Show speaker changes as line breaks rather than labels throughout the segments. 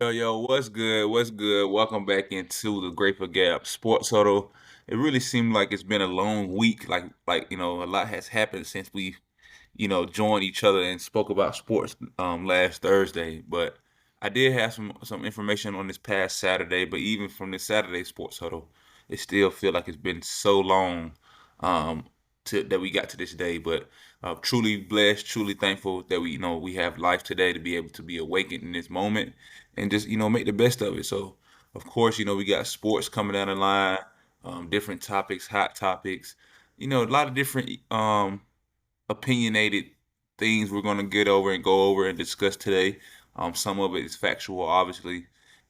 Yo, what's good? What's good? Welcome back into the Grateful Gap Sports Huddle. It really seemed like it's been a long week. A lot has happened since we, joined each other and spoke about sports last Thursday. But I did have some information on this past Saturday. But even from this Saturday Sports Huddle, it still feel like it's been so long um that we got to this day. But truly blessed, truly thankful that we have life today to be able to be awakened in this moment and just make the best of it. So, of course, we got sports coming down the line, different topics, hot topics, a lot of different opinionated things we're gonna get over and go over and discuss today. Some of it is factual, obviously,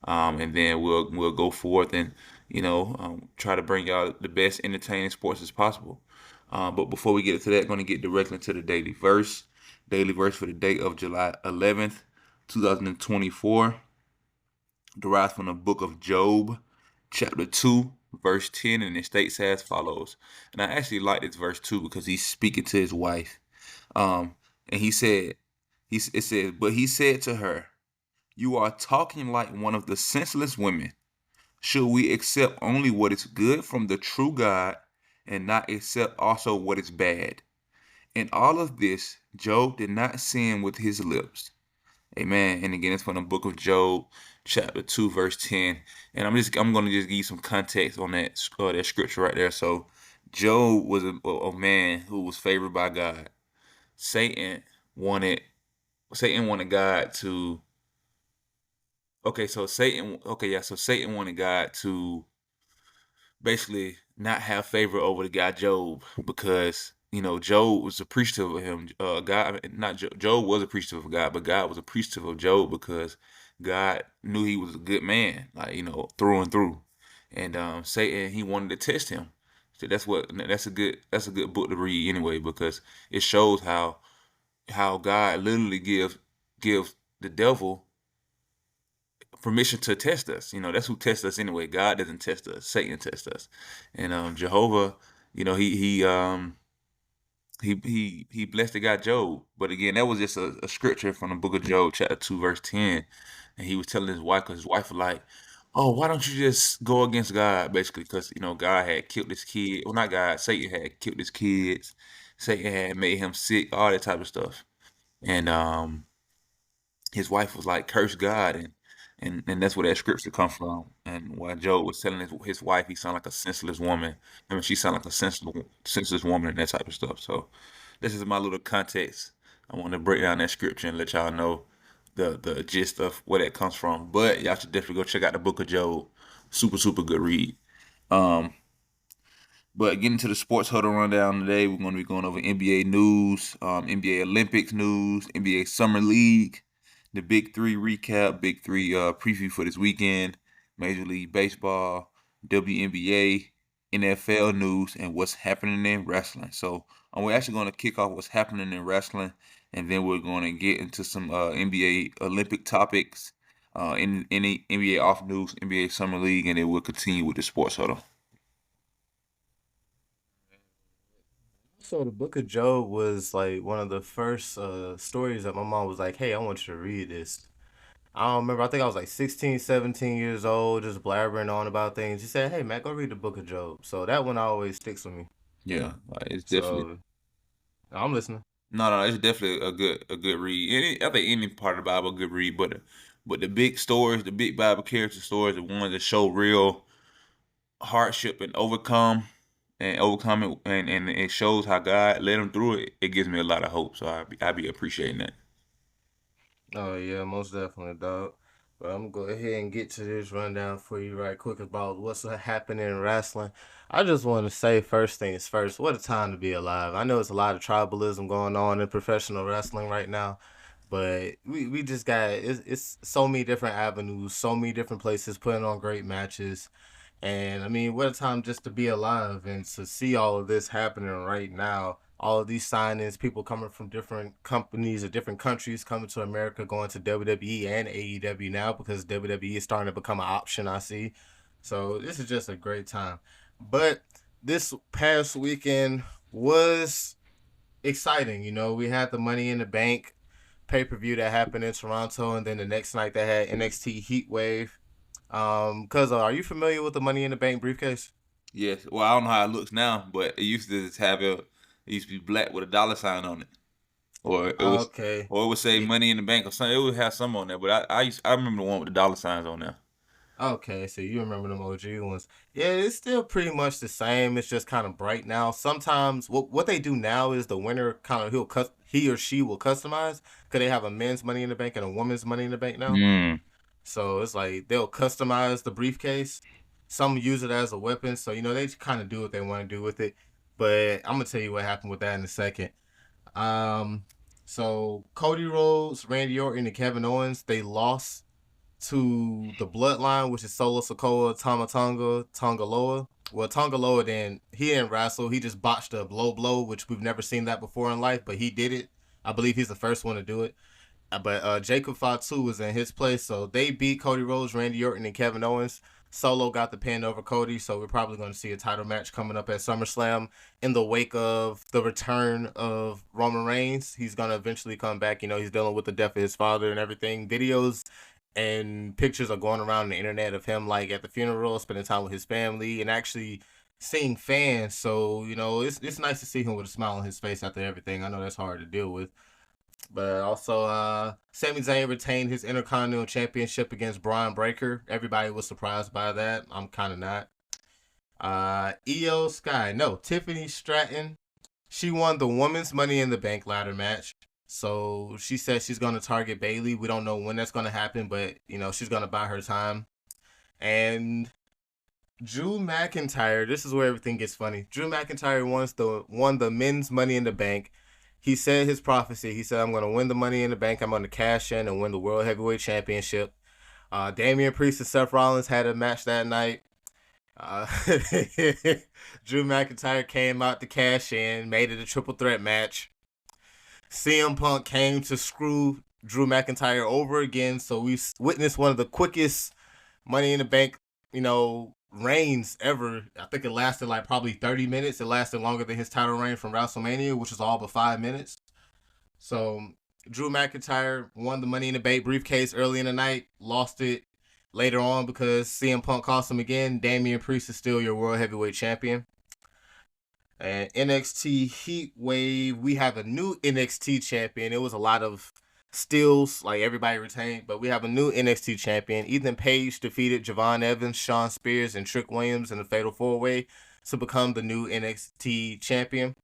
and then we'll go forth and try to bring y'all the best entertaining sports as possible. But before we get to that, going to get directly into the daily verse. Daily verse for the day of July 11th, 2024, derived from the book of Job, chapter 2, verse 10, and it states as follows. And I actually like this verse too because he's speaking to his wife. And he said, it said, but he said to her, "You are talking like one of the senseless women. Should we accept only what is good from the true God and not accept also what is bad?" In all of this, Job did not sin with his lips. Amen. And again, it's from the book of Job, chapter 2, verse 10. And I'm gonna just give you some context on that scripture right there. So Job was a man who was favored by God. Satan wanted Satan wanted God to so Satan wanted God to basically not have favor over the guy Job because Job was appreciative of him. God, not Job was appreciative of God, but God was appreciative of Job because God knew he was a good man, like through and through. And Satan, he wanted to test him. So that's a good book to read anyway because it shows how God literally gives the devil permission to test us. That's who tests us anyway. God doesn't test us. Satan tests us. And Jehovah, you know, he blessed the guy Job. But again, that was just a scripture from the book of Job, chapter 2, verse 10. And he was telling his wife, because his wife was like, "Oh, why don't you just go against God?" Basically, because God had killed his kid. Well, not God, Satan had killed his kids. Satan had made him sick, all that type of stuff. And his wife was like, "Curse God," and that's where that scripture come from. And while Job was telling his wife, he sounded like a senseless woman. I mean, she sounded like a senseless woman and that type of stuff. So this is my little context. I want to break down that scripture and let y'all know the gist of where that comes from. But y'all should definitely go check out the book of Job. Super, super good read. Um, but getting to the sports huddle rundown today, we're going to be going over NBA news, NBA Olympics news, NBA Summer League, the Big Three recap, Big Three preview for this weekend, Major League Baseball, WNBA, NFL news, and what's happening in wrestling. So we're actually going to kick off what's happening in wrestling, and then we're going to get into some NBA Olympic topics, in any NBA off news, NBA Summer League, and then we'll continue with the sports huddle.
So the Book of Job was like one of the first stories that my mom was like, "Hey, I want you to read this." I don't remember. I think I was like 16, 17 years old, just blabbering on about things. She said, "Hey, Matt, go read the Book of Job." So that one always sticks with me.
Yeah, it's definitely
So I'm listening.
no, it's definitely a good read. I think any part of the Bible a good read, but the big stories, the big Bible character stories, the ones that show real hardship and overcome it, and it shows how God led them through it. It gives me a lot of hope. So I be appreciating that.
Oh yeah, most definitely, dog. But I'm gonna go ahead and get to this rundown for you right quick about what's happening in wrestling. I just want to say first things first. What a time to be alive! I know it's a lot of tribalism going on in professional wrestling right now, but we just got it's so many different avenues, so many different places putting on great matches. And I mean, what a time just to be alive and to see all of this happening right now. All of these signings, people coming from different companies or different countries coming to America, going to WWE and AEW now because WWE is starting to become an option, I see. So this is just a great time. But this past weekend was exciting. We had the money in the bank. pay-per-view that happened in Toronto, and then the next night they had NXT Heat Wave. Cuz are you familiar with the Money in the Bank briefcase?
Yes. Well, I don't know how it looks now, but it used to just have it. It used to be black with a dollar sign on it, or it was,
Okay.
or it would say
Yeah.
"Money in the Bank" or something. It would have some on there, but I remember the one with the dollar signs on there.
Okay, so you remember them OG ones. Yeah, it's still pretty much the same. It's just kind of bright now. Sometimes what they do now is the winner kind of he or she will customize because they have a men's Money in the Bank and a woman's Money in the Bank now.
Mm.
So it's like they'll customize the briefcase. Some use it as a weapon, so they kind of do what they want to do with it. But I'm gonna tell you what happened with that in a second. Um, so Cody Rhodes, Randy Orton, and Kevin Owens they lost to the Bloodline, which is Solo Sikoa, Tongaloa. Well, Tongaloa he didn't wrestle. He just botched a low blow, which we've never seen that before in life, but he did it. I believe he's the first one to do it. But Jacob Fatu was in his place, so they beat Cody Rhodes, Randy Orton, and Kevin Owens. Solo got the pin over Cody, so we're probably going to see a title match coming up at SummerSlam in the wake of the return of Roman Reigns. He's going to eventually come back. He's dealing with the death of his father and everything. Videos and pictures are going around the internet of him like at the funeral, spending time with his family, and actually seeing fans. So it's nice to see him with a smile on his face after everything. I know that's hard to deal with. But also, Sami Zayn retained his Intercontinental Championship against Braun Breaker. Everybody was surprised by that. I'm kind of not. Tiffany Stratton. She won the Women's Money in the Bank ladder match. So she said she's going to target Bailey. We don't know when that's going to happen, but she's going to buy her time. And Drew McIntyre, this is where everything gets funny. Drew McIntyre won the men's Money in the Bank. He said his prophecy. He said, "I'm going to win the Money in the Bank. I'm going to cash in and win the World Heavyweight Championship." Damian Priest and Seth Rollins had a match that night. Uh, Drew McIntyre came out to cash in, made it a triple threat match. CM Punk came to screw Drew McIntyre over again. So we witnessed one of the quickest Money in the Bank, reigns ever. I think it lasted like probably 30 minutes. It lasted longer than his title reign from WrestleMania, which was all but 5 minutes. So Drew McIntyre won the Money in the Bank briefcase early in the night, lost it later on because CM Punk cost him again. Damian Priest is still your World Heavyweight Champion. And NXT Heat Wave, we have a new NXT champion. It was a lot of steals, like everybody retained, but we have a new NXT champion. Ethan Page defeated Javon Evans, Shawn Spears, and Trick Williams in the Fatal 4-Way to become the new NXT champion.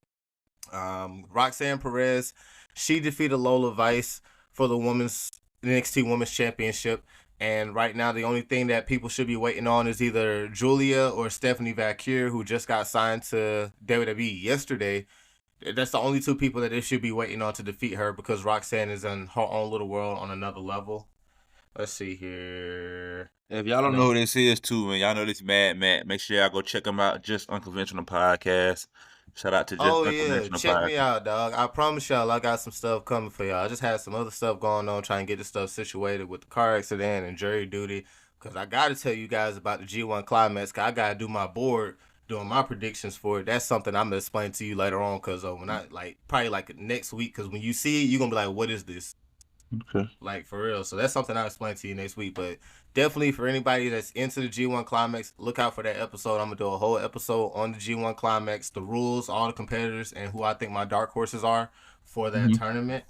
Roxanne Perez, she defeated Lola Vice for the NXT Women's Championship. And right now, the only thing that people should be waiting on is either Julia or Stephanie Valkyrie, who just got signed to WWE yesterday. That's the only two people that they should be waiting on to defeat her because Roxanne is in her own little world on another level. Let's see here.
If y'all don't know
No.
who this is, too, man, y'all know this Mad Matt. Make sure y'all go check him out. Just Unconventional Podcast. Shout out to Just
Oh yeah,
Unconventional
check me
Podcast.
out, dog. I promise y'all, I got some stuff coming for y'all. I just had some other stuff going on, trying to get this stuff situated with the car accident and jury duty. Cause I gotta tell you guys about the G1 climax. Cause I gotta do my board, doing my predictions for it. That's something I'm gonna explain to you later on. Cause when I probably like next week. Cause when you see it, you're gonna be like, "What is this?"
Okay.
Like for real. So that's something I'll explain to you next week. But definitely for anybody that's into the G1 Climax, look out for that episode. I'm gonna do a whole episode on the G1 Climax, the rules, all the competitors, and who I think my dark horses are for that
Mhm.
tournament.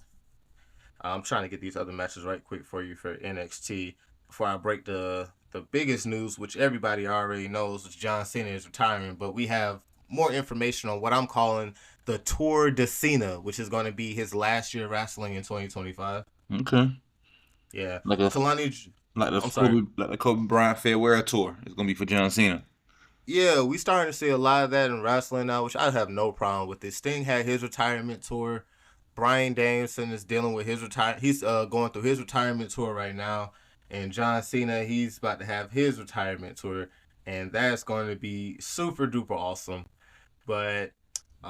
I'm trying to get these other matches right quick for you for NXT before I break the biggest news, which everybody already knows, is John Cena is retiring. But we have more information on what I'm calling the Tour de Cena, which is going to be his last year wrestling in 2025.
Okay.
Yeah,
Like a
Kalani.
like the
I'm sorry.
Kobe Bryant farewell tour. It's gonna be for John Cena.
Yeah, we starting to see a lot of that in wrestling now, which I have no problem with. It. Sting had his retirement tour. Brian Danielson is dealing with his retire. He's going through his retirement tour right now, and John Cena he's about to have his retirement tour, and that's going to be super duper awesome. But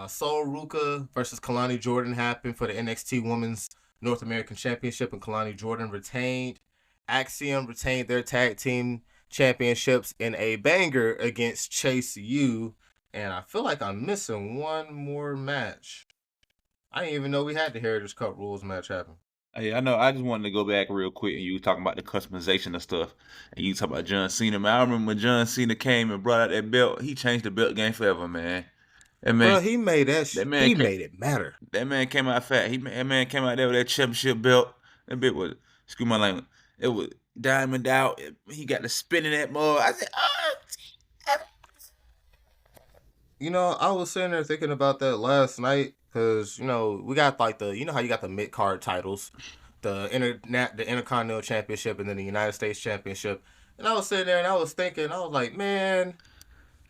Sol Ruka versus Kalani Jordan happened for the NXT Women's North American Championship, and Kalani Jordan retained. Axiom retained their tag team championships in a banger against Chase U. And I feel like I'm missing one more match. I didn't even know we had the Heritage Cup Rules match happen.
Hey, I know. I just wanted to go back real quick, and you were talking about the customization of stuff, and you talk about John Cena. Man, I remember when John Cena came and brought out that belt. He changed the belt game forever, man. That man,
Bro, he made
that man,
he
ca-
made it matter.
that man came out fat. That man came out there with that championship belt. That bit was, excuse my language. It was diamond out. He got the spinning that mug. I said, oh,
I was sitting there thinking about that last night because we got like how you got the mid card titles, the Intercontinental Championship, and then the United States Championship. And I was sitting there and I was thinking, I was like, man,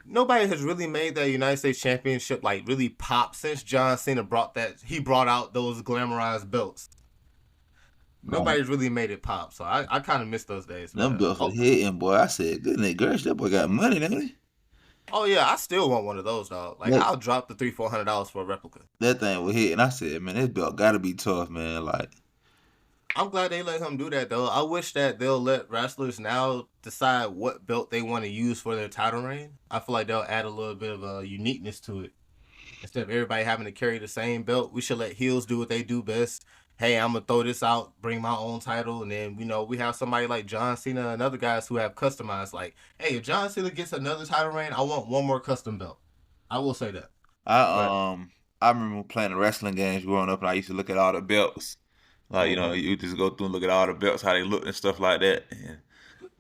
nobody has really made that United States Championship like really pop since John Cena brought out those glamorized belts.
man.
Nobody's really made it pop, so I kind of miss those days.
Them
But
belts was hitting, boy. I said, goodness gracious, that boy got money, don't he?
oh yeah, I still want one of those, dog. Like
That
I'll drop the $300-400 for a replica.
that thing was hitting. I said, man, this belt gotta be tough, man. Like,
I'm glad they let him do that though. I wish that they'll let wrestlers now decide what belt they want to use for their title reign. I feel like they'll add a little bit of a uniqueness to it. Instead of everybody having to carry the same belt, we should let heels do what they do best. Hey, I'm gonna throw this out, bring my own title, and then we have somebody like John Cena and other guys who have customized. Like, hey, if John Cena gets another title reign, I want one more custom belt. I will say that. But
I I remember playing the wrestling games growing up, and I used to look at all the belts. Like,
mhm.
you just go through and look at all the belts, how they look and stuff like that. And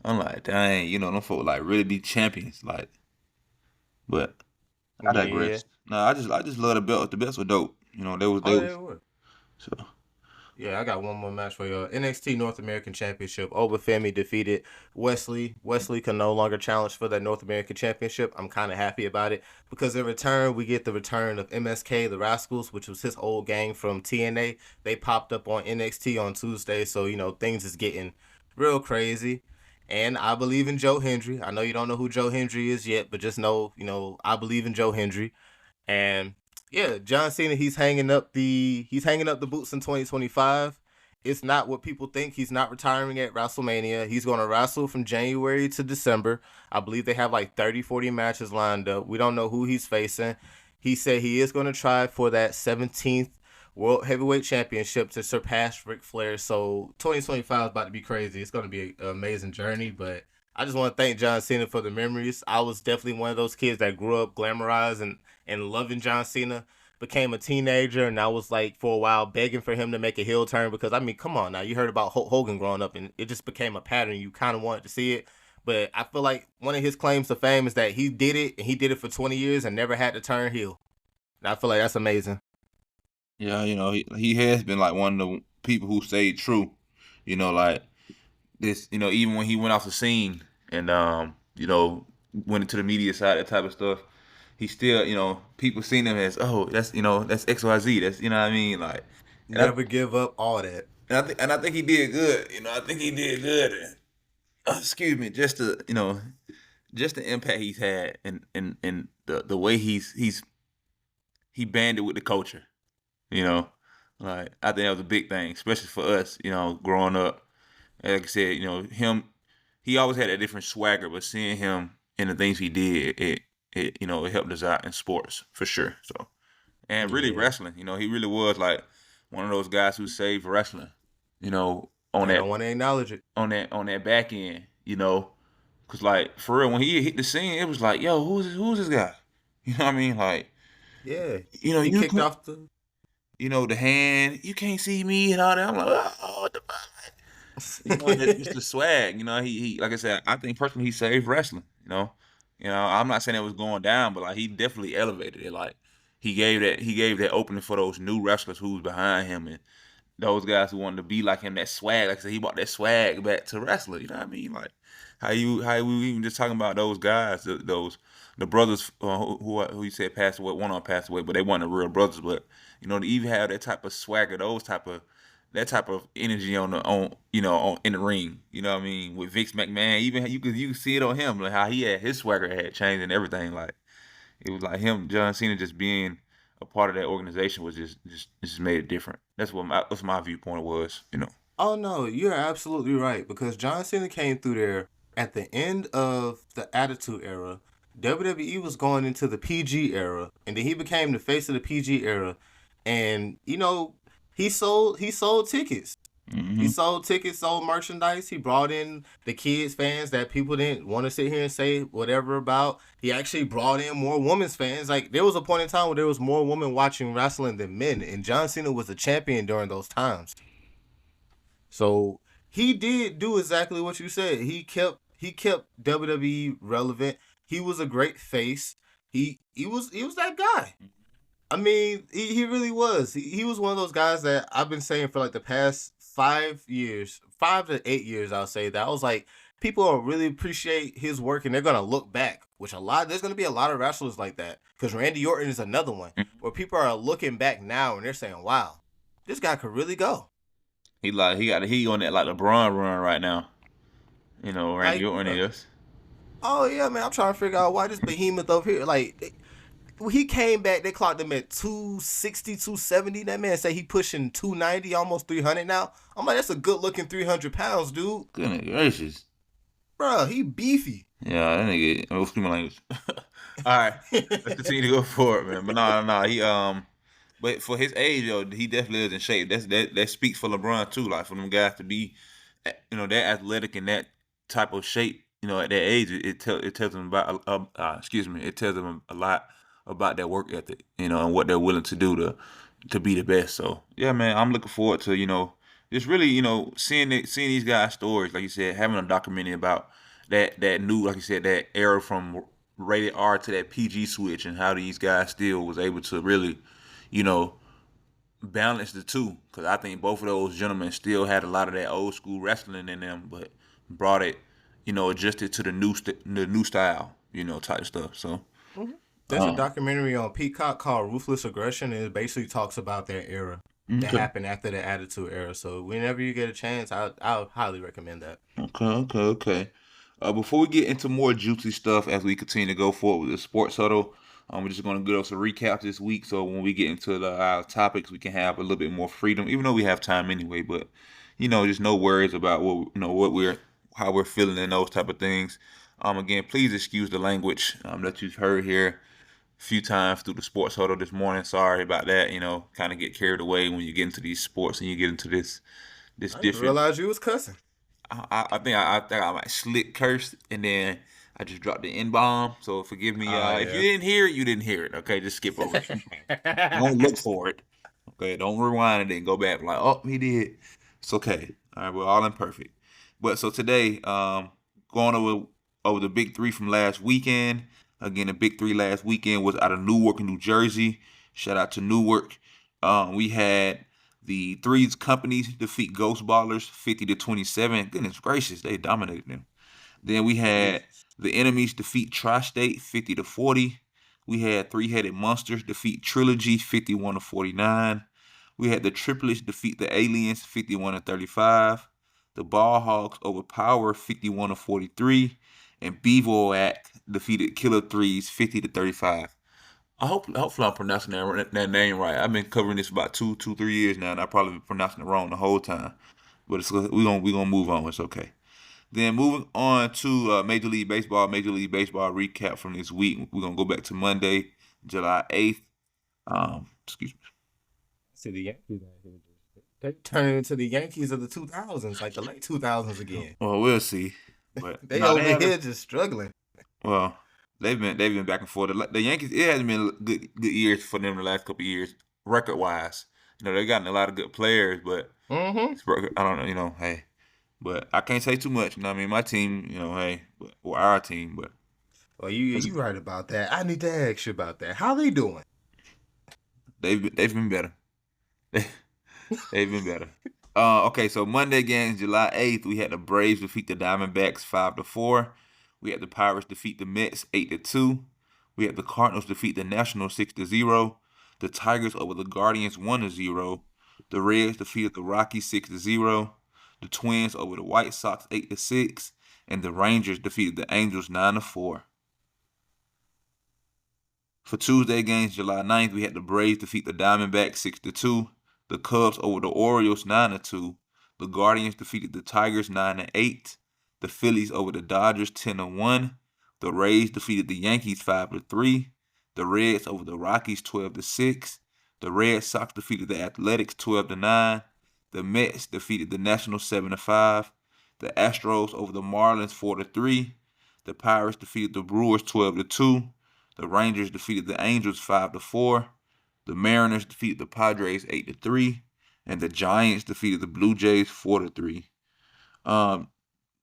I'm like, dang, them folks like really be champions. Like, but I
Yeah.
digress. No, I just love the belts. The belts were dope. They
Oh yeah,
was
it would.
so.
Yeah, I got one more match for you. NXT North American Championship. Obafemi defeated Wesley. Wesley can no longer challenge for that North American Championship. I'm kind of happy about it because in return, we get the return of MSK, the Rascals, which was his old gang from TNA. They popped up on NXT on Tuesday, so things is getting real crazy. And I believe in Joe Hendry. I know you don't know who Joe Hendry is yet, but just know, I believe in Joe Hendry. And yeah, John Cena, he's hanging up the boots in 2025. It's not what people think. He's not retiring at WrestleMania. He's going to wrestle from January to December. I believe they have like 30, 40 matches lined up. We don't know who he's facing. He said he is going to try for that 17th World Heavyweight Championship to surpass Ric Flair. So 2025 is about to be crazy. It's going to be an amazing journey, but I just want to thank John Cena for the memories. I was definitely one of those kids that grew up glamorized and loving John Cena. Became a teenager, and I was like for a while begging for him to make a heel turn because I mean, come on now, you heard about Hulk Hogan growing up, and it just became a pattern. You kind of wanted to see it, but I feel like one of his claims to fame is that he did it, and he did it for 20 years and never had to turn heel. And I feel like that's amazing.
Yeah, he has been like one of the people who stayed true. Like this, even when he went off the scene and went into the media side, that type of stuff, he still, people seen him as, oh, that's XYZ. That's what I mean? Like, and I
Never give up all that.
and I think he did good. I think he did good. Excuse me, just the impact he's had and the way he banded with the culture. You know, like I think that was a big thing, especially for us. Growing up, and like I said, he always had a different swagger, but seeing him and the things he did, it helped us out in sports for sure. So, and really
Yeah,
wrestling, he really was like one of those guys who saved wrestling. On
they
that
don't want to acknowledge it.
on that back end. Cause like for real, when he hit the scene, it was like, yo, who's this guy? You know what I mean? Like,
Yeah, he
you
kicked
can't,
off the.
the hand, you can't see me and all that. I'm like, oh, what the fuck? And just the swag. He like I said, I think personally he saved wrestling. I'm not saying it was going down, but like he definitely elevated it. Like he gave that opening for those new wrestlers who was behind him and those guys who wanted to be like him, that swag. Like I said, he brought that swag back to wrestling. You know what I mean? Like how we even just talking about those guys, the brothers who you said passed away. One of them passed away, but they weren't the real brothers. But to even have that type of swagger, that type of energy in the ring. You know what I mean? With Vince McMahon, even you could see it on him, like how he had his swagger had changed and everything. Like it was like him, John Cena, just being a part of that organization was just made it different. That's my viewpoint was.
Oh no, you're absolutely right because John Cena came through there at the end of the Attitude Era. WWE was going into the PG era, and then he became the face of the PG era, and he sold tickets. He
Hmm.
sold tickets, sold merchandise. He brought in the kids fans that people didn't want to sit here and say whatever about. He actually brought in more women's fans. Like there was a point in time where there was more women watching wrestling than men, and John Cena was a champion during those times. So he did do exactly what you said. He kept WWE relevant. He was a great face. He was that guy. I mean, he really was. He was one of those guys that I've been saying for like the past 5 years, 5 to 8 years. I'll say that I was like, people will really appreciate his work, and they're gonna look back. Which a lot there's gonna be a lot of wrestlers like that because Randy Orton is another one where people are looking back now and they're saying, "Wow, this guy could really go."
He got the heat on that like LeBron run right now. Randy
Like,
Orton is.
oh yeah, man, I'm trying to figure out why this behemoth over here, like, when he came back, they clocked him at 260, 270. That man said he pushing 290, almost 300 now. I'm like, that's a good looking 300 pounds, dude.
Goodness gracious.
Bruh, he beefy.
Yeah, that nigga. Excuse my language. All right, let's continue to go for it, man. But no. But for his age, yo, he definitely is in shape. That speaks for LeBron too. Like for them guys to be, that athletic and that type of shape, at that age, it tells them about, excuse me, it tells them a lot about their work ethic, and what they're willing to do to be the best. So yeah, man, I'm looking forward to just really seeing these guys' stories, like you said, having a documentary about that new, like you said, that era from rated R to that PG switch, and how these guys still was able to really, you know, balance the two. Because I think both of those gentlemen still had a lot of that old school wrestling in them, but brought it, adjusted to the new style, type stuff. So,
Mhm. There's a
uh,
documentary on Peacock called Ruthless Aggression, and it basically talks about their era that
okay,
happened after the Attitude Era. So whenever you get a chance, I'll highly recommend that.
okay. Before we get into more juicy stuff as we continue to go forward with the sports huddle, we're just going to give us a recap this week. So when we get into our topics, we can have a little bit more freedom, even though we have time anyway. But just no worries about what we're how we're feeling and those type of things. Again, please excuse the language that you've heard here a few times through the sports huddle this morning. Sorry about that. Kind of get carried away when you get into these sports and you get into this
I didn't
different.
realize you was cussing.
I think I might slick cursed and then I just dropped the N bomb. So forgive me,
Oh
if you
yeah.
didn't hear it, you didn't hear it. Okay, just skip over it. Don't look for it. Okay, don't rewind and then go back like, oh, he did. It's okay. All right, we're all imperfect. But so today, going over the big three from last weekend. Again, the big three last weekend was out of Newark, New Jersey. Shout out to Newark. We had the Threes Companies defeat Ghost Ballers 50-27. Goodness gracious, they dominated them. Then we had
Jesus.
the Enemies defeat Tri-State 50-40. We had Three Headed Monsters defeat Trilogy 51-49. We had the Triplets defeat the Aliens 51-35. The Ball Hogs overpower 51-43. And Bivouac defeated Killer Threes 50-35. Hopefully I'm pronouncing that name right. I've been covering this for about 3 years now, and I probably been pronouncing it wrong the whole time. But we gonna move on. It's okay. Then moving on to Major League Baseball recap from this week. We're gonna go back to Monday, July 8th. Excuse me.
See the Yankees out here. They turning into the Yankees of the 2000s, like the late 2000s again.
Well, we'll see. But
They
no, they
over
haven't.
here just struggling.
Well, they've been back and forth. The Yankees, it hasn't been good years for them the last couple of years, record wise. They've gotten a lot of good players, but
Mm-hmm.
I don't know. Hey, but I can't say too much. I mean, my team, hey, or our team, but
Well, you right about that. I need to ask you about that. How they doing?
they've been better. They've been better. Okay, so Monday games, July 8th, we had the Braves defeat the Diamondbacks 5-4. We had the Pirates defeat the Mets 8-2. We had the Cardinals defeat the Nationals 6-0. The Tigers over the Guardians 1-0. The Reds defeated the Rockies 6-0. The Twins over the White Sox 8-6. And the Rangers defeated the Angels 9-4. For Tuesday games, July 9th, we had the Braves defeat the Diamondbacks 6-2. The Cubs over the Orioles 9-2. The Guardians defeated the Tigers 9-8. The Phillies over the Dodgers 10-1. The Rays defeated the Yankees 5-3. The Reds over the Rockies 12-6. The Red Sox defeated the Athletics 12-9. The Mets defeated the Nationals 7-5. The Astros over the Marlins 4-3. The Pirates defeated the Brewers 12-2. The Rangers defeated the Angels 5-4. The Mariners defeated the Padres 8-3. And the Giants defeated the Blue Jays 4-3. Um,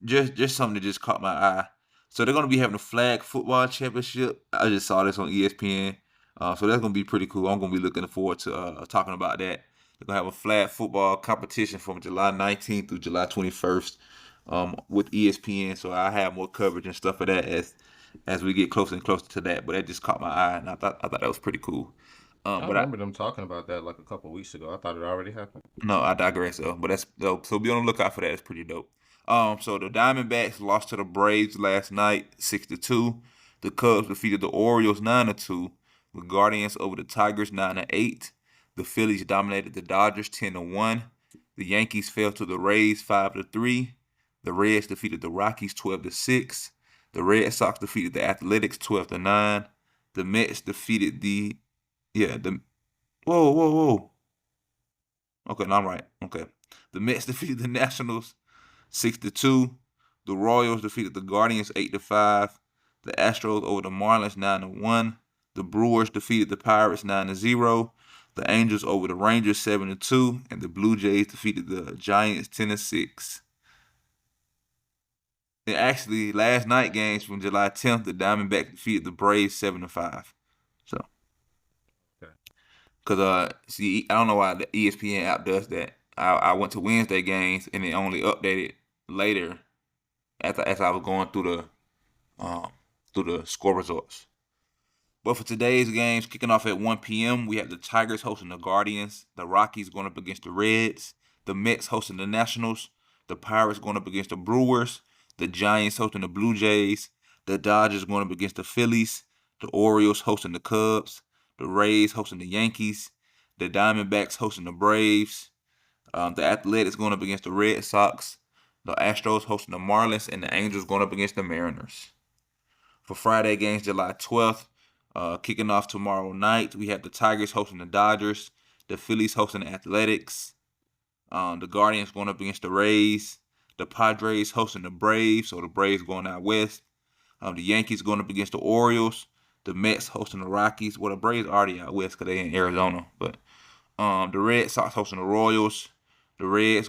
just something that just caught my eye. So they're gonna be having a flag football championship. I just saw this on ESPN. So that's gonna be pretty cool. I'm gonna be looking forward to talking about that. They're gonna have a flag football competition from July 19th through July 21st with ESPN. So I have more coverage and stuff of that as we get closer and closer to that. But that just caught my eye, and I thought that was pretty cool.
I
But I
remember them talking about that like a couple weeks ago. I thought it already happened.
No, I digress though. But that's dope. So be on the lookout for that. It's pretty dope. So the Diamondbacks lost to the Braves last night, 6-2. The Cubs defeated the Orioles 9-2. The Guardians over the Tigers 9-8. The Phillies dominated the Dodgers 10-1. The Yankees fell to the Rays 5-3. The Reds defeated the Rockies 12-6. The Red Sox defeated the Athletics 12-9. The Mets defeated the yeah the whoa whoa whoa. Okay, no, I'm right. Okay. The Mets defeated the Nationals 6-2. The Royals defeated the Guardians 8-5. The Astros over the Marlins 9-1. The Brewers defeated the Pirates 9-0. The Angels over the Rangers 7-2. And the Blue Jays defeated the Giants 10-6. And actually, last night games from July 10th, the Diamondbacks defeated the Braves 7-5. So,
Okay.
cause see, I don't know why the ESPN app does that. I went to Wednesday games and it only updated later as I was going um through the score results. But for today's games, kicking off at 1 p.m., we have the Tigers hosting the Guardians, the Rockies going up against the Reds, the Mets hosting the Nationals, the Pirates going up against the Brewers, the Giants hosting the Blue Jays, the Dodgers going up against the Phillies, the Orioles hosting the Cubs, the Rays hosting the Yankees, the Diamondbacks hosting the Braves, the Athletics going up against the Red Sox, the Astros hosting the Marlins, and the Angels going up against the Mariners. For Friday games, July 12th, kicking off tomorrow night, we have the Tigers hosting the Dodgers, the Phillies hosting the Athletics, the Guardians going up against the Rays, the Padres hosting the Braves, so the Braves going out west, the Yankees going up against the Orioles, the Mets hosting the Rockies. Well, the Braves already out west because they in Arizona, but the Red Sox hosting the Royals. The Reds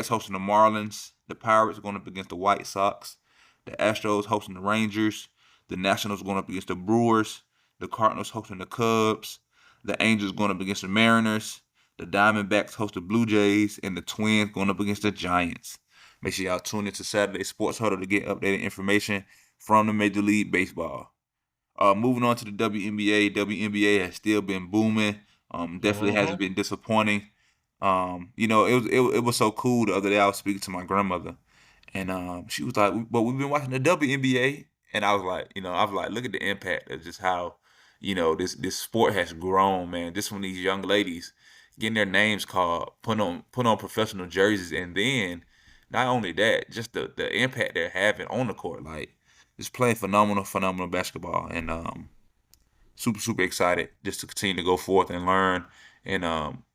hosting the Marlins. The Pirates going up against the White Sox. The Astros hosting the Rangers. The Nationals going up against the Brewers. The Cardinals hosting the Cubs. The Angels going up against the Mariners. The Diamondbacks host the Blue Jays, and the Twins going up against the Giants. Make sure y'all tune into Saturday Sports Huddle to get updated information from the Major League Baseball. Moving on to the WNBA. WNBA has still been booming. Definitely
Mm-hmm.
hasn't been disappointing. It was so cool the other day. I was speaking to my grandmother, and she was like, "But we've been watching the WNBA," and I was like, "Look at the impact of just how, this sport has grown, man. Just from these young ladies getting their names called, put on professional jerseys, and then not only that, just the impact they're having on the court, like just playing phenomenal basketball, and super excited just to continue to go forth and learn and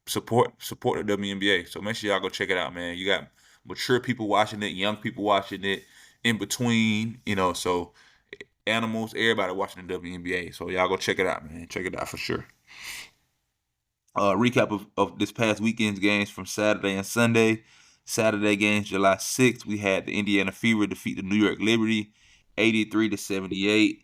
support the WNBA. So make sure y'all go check it out, man. You got mature people watching it, young people watching it, in between, so animals, everybody watching the WNBA. So y'all go check it out, man. Check it out for sure. Recap of this past weekend's games from Saturday and Sunday. Saturday games, July 6th, we had the Indiana Fever defeat the New York Liberty 83-78.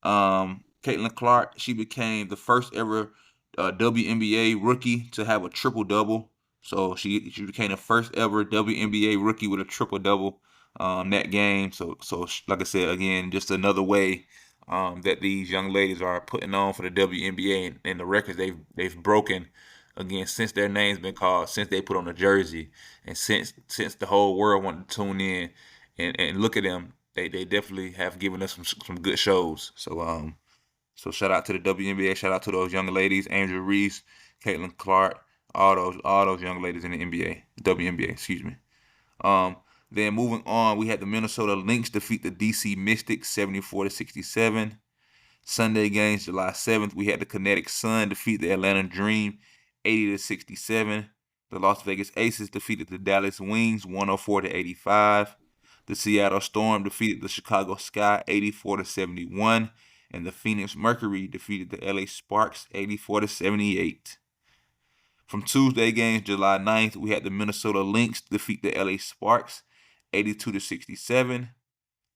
Caitlin Clark, she became the first ever WNBA rookie to have a triple double. So she became the first ever WNBA rookie with a triple double that game. So like I said again, just another way that these young ladies are putting on for the WNBA, and the records they've broken again since their names been called, since they put on the jersey, and since the whole world wanted to tune in and look at them. They definitely have given us some good shows. So shout out to the WNBA, shout out to those young ladies, Angel Reese, Caitlin Clark, all those young ladies in the NBA, WNBA, excuse me. Um, then moving on, we had the Minnesota Lynx defeat the DC Mystics 74-67. Sunday games, July 7th, we had the Kinetic Sun defeat the Atlanta Dream 80-67. The Las Vegas Aces defeated the Dallas Wings 104-85. The Seattle Storm defeated the Chicago Sky 84-71, and the Phoenix Mercury defeated the LA Sparks 84-78. From Tuesday games, July 9th, we had the Minnesota Lynx defeat the LA Sparks 82-67.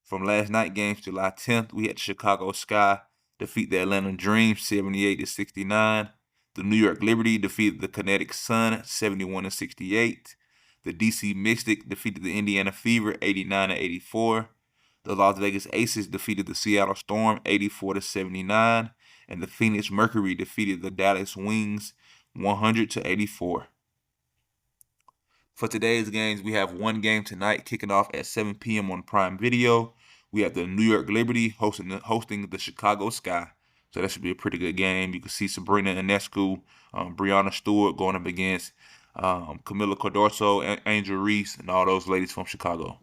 From last night games, July 10th, we had the Chicago Sky defeat the Atlanta Dream 78-69. The New York Liberty defeated the Kinetic Sun 71-68. The DC Mystic defeated the Indiana Fever 89-84. The Las Vegas Aces defeated the Seattle Storm 84-79, and the Phoenix Mercury defeated the Dallas Wings 100-84. For today's games, we have one game tonight kicking off at 7 p.m. on Prime Video. We have the New York Liberty hosting the Chicago Sky. So that should be a pretty good game. You can see Sabrina Ionescu, Brianna Stewart going up against Camila Cordorso, Angel Reese, and all those ladies from Chicago.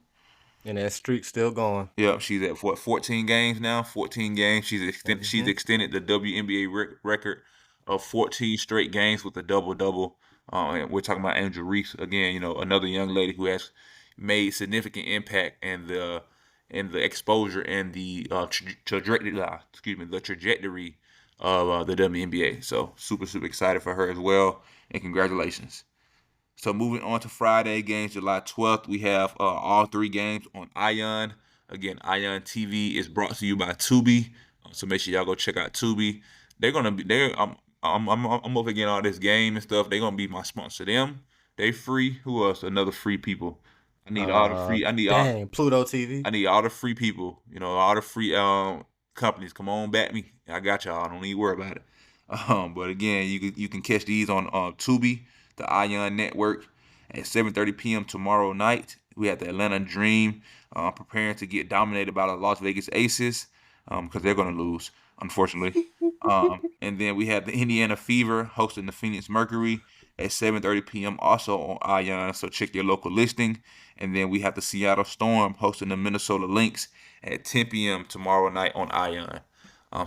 And that streak still going.
Yep, she's at what 14 games now. 14 games. She's
Hmm.
extended the WNBA record of 14 straight games with a double double. And we're talking about Angel Reese again. Another young lady who has made significant impact in the exposure and the trajectory. The trajectory of the WNBA. So super super excited for her as well, and congratulations. So moving on to Friday games, July 12th, we have all three games on Ion. Again, Ion TV is brought to you by Tubi, so make sure y'all go check out Tubi. They're gonna be there. I'm up again all this game and stuff. They're gonna be my sponsor. They free. Who else? Another free people. I need all the free.
Dang, Pluto TV.
I need all the free people. All the free companies. Come on, back me. I got y'all. I don't need to worry about it. But again, you can catch these on Tubi, the Ion Network, at 7:30 p.m. tomorrow night. We have the Atlanta Dream preparing to get dominated by the Las Vegas Aces because they're going to lose, unfortunately. And then we have the Indiana Fever hosting the Phoenix Mercury at 7:30 p.m. also on Ion. So check your local listing. And then we have the Seattle Storm hosting the Minnesota Lynx at 10 p.m. tomorrow night on Ion.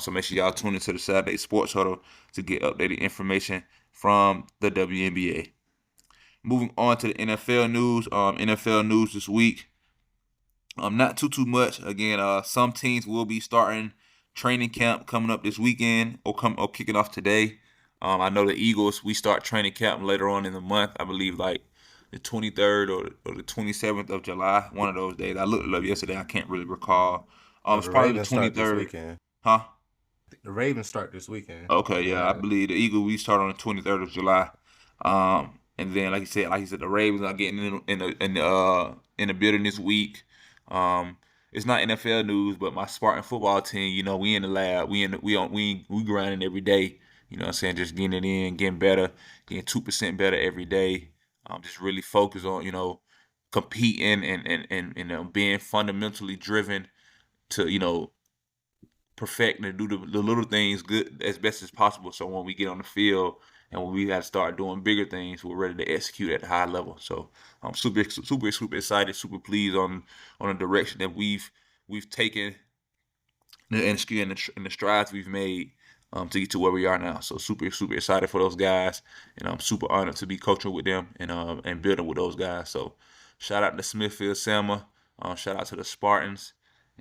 So make sure y'all tune into the Saturday Sports Huddle to get updated information from the WNBA. Moving on to the NFL news. NFL news this week. Not too much. Again, some teams will be starting training camp coming up this weekend or kicking off today. I know the Eagles. We start training camp later on in the month. I believe like the 23rd or the 27th of July. One of those days. I looked it up yesterday. I can't really recall. It's
The
probably the
Ravens start this
23rd.
weekend.
Huh?
The Ravens start this weekend.
Okay, yeah, I
Yeah.
believe the Eagles we start on the 23rd of July. And then like you said, the Ravens are getting in the building this week. It's not NFL news, but my Spartan football team, we in the lab, we grinding every day. You know what I'm saying? Just getting it in, getting better, getting 2% better every day. Just really focus on, competing and being fundamentally driven to, perfect and do the little things good as best as possible. So when we get on the field and when we got to start doing bigger things, we're ready to execute at a high level. So I'm super excited, super pleased on the direction that we've taken and the strides we've made to get to where we are now. So super excited for those guys, and I'm super honored to be coaching with them and building with those guys. So shout out to Smithfield Selma, shout out to the Spartans,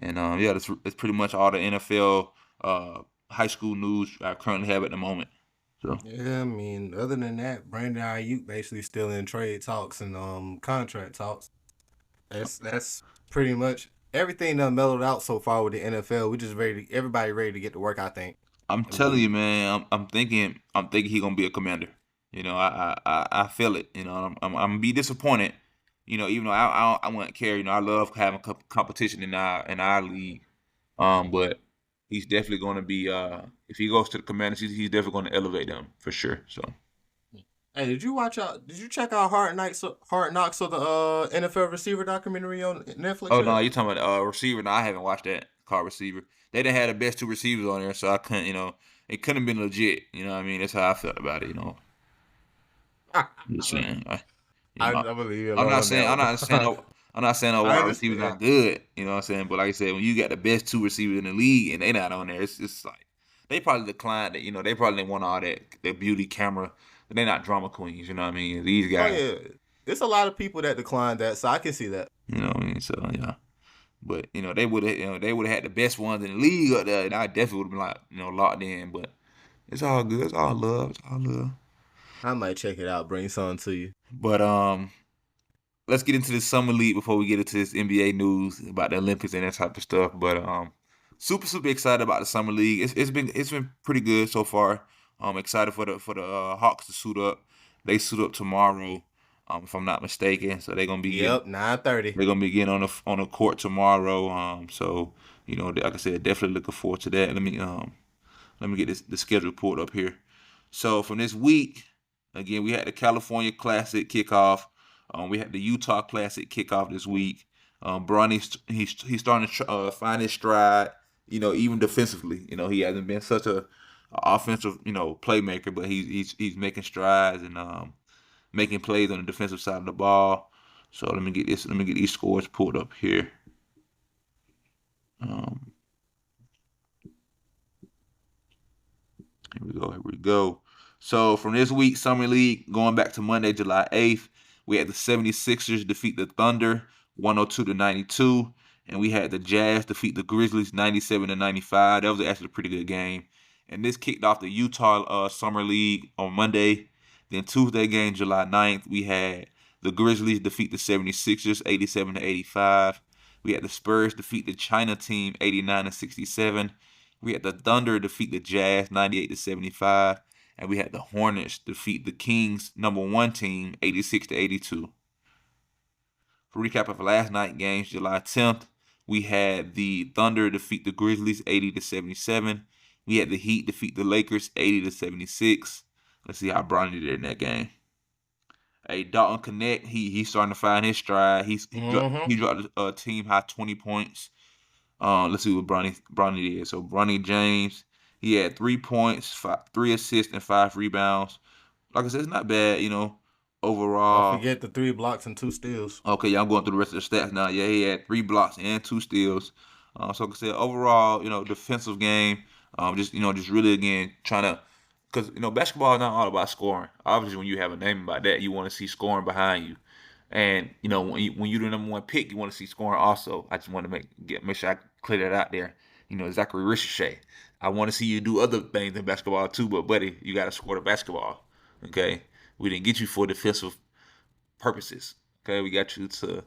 and yeah, that's pretty much all the NFL high school news I currently have at the moment. So
Yeah, I mean, other than that, Brandon Ayuk basically still in trade talks and contract talks. That's pretty much everything done mellowed out so far with the NFL. We just everybody ready to get to work, I think.
I'm
And
telling you,
we
man, I'm thinking he gonna be a commander. I feel it. I'm gonna be disappointed. Even though I wouldn't care. I love having competition in our league. But he's definitely going to be. If he goes to the Commanders, he's definitely going to elevate them for sure. So,
Hey, did you check out Hard Knocks or the NFL receiver documentary on Netflix
oh no,
yet?
you're talking about receiver. No, I haven't watched that card receiver. They didn't have the best two receivers on there, so I couldn't. It couldn't have been legit. You know what I mean? That's how I felt about it. I'm just saying.
I will leave you
I'm
alone
not
on
saying
that
I'm
one.
not saying no I'm not saying no
I
wide receivers
understand.
not good. You know what I'm saying? But like I said, when you got the best two receivers in the league and they not on there, it's just like they probably declined it. They probably didn't want all that beauty camera, they're not drama queens. You know what I mean? These
Oh
guys,
yeah, it's a lot of people that declined that, so I can see that.
you know what I mean? So yeah. But they would have they would have had the best ones in the league up there, and I definitely would have been like locked in. But it's all good. It's all love. It's all love.
I might check it out, bring something to you.
But let's get into this summer league before we get into this NBA news about the Olympics and that type of stuff. But super excited about the summer league. It's been pretty good so far. Excited for the Hawks to suit up. They suit up tomorrow, if I'm not mistaken. So
Yep, 9:30.
they're gonna be getting on the court tomorrow. So like I said, definitely looking forward to that. Let me get the schedule pulled up here. So from this week, again, we had the California Classic kickoff. We had the Utah Classic kickoff this week. He's starting to find his stride. Even defensively. He hasn't been such a offensive playmaker, but he's making strides and making plays on the defensive side of the ball. So let me get this. Let me get these scores pulled up here. Um, Here we go. Here we go. So from this week, Summer League, going back to Monday, July 8th, we had the 76ers defeat the Thunder 102-92. And we had the Jazz defeat the Grizzlies 97-95. That was actually a pretty good game. And this kicked off the Utah Summer League on Monday. Then Tuesday game, July 9th, we had the Grizzlies defeat the 76ers 87-85. We had the Spurs defeat the China team 89-67. We had the Thunder defeat the Jazz 98-75, and we had the Hornets defeat the Kings #1 team 86-82. For recap of last night games, July 10th, we had the Thunder defeat the Grizzlies 80-77. We had the Heat defeat the Lakers 80-76. Let's see how Bronny did in that game. Hey, Dalton Connect, he's starting to find his stride. He
Mm-hmm.
dropped a team high 20 points. Let's see what Bronny did. So Bronny James, he had 3 points, 3 assists, and 5 rebounds. Like I said, it's not bad,
Don't
overall.
forget the 3 blocks and 2 steals.
Okay, yeah, I'm going through the rest of the stats now. Yeah, he had 3 blocks and 2 steals. So like I said, overall, defensive game. Just really again trying to, because basketball is not all about scoring. Obviously, when you have a name like that, you want to see scoring behind you. And when you're the #1 pick, you want to see scoring also. I just want to make sure I clear that out there. Zachary Ricochet. I want to see you do other things in basketball too, but buddy, you got to score the basketball. Okay, we didn't get you for defensive purposes. Okay, we got you to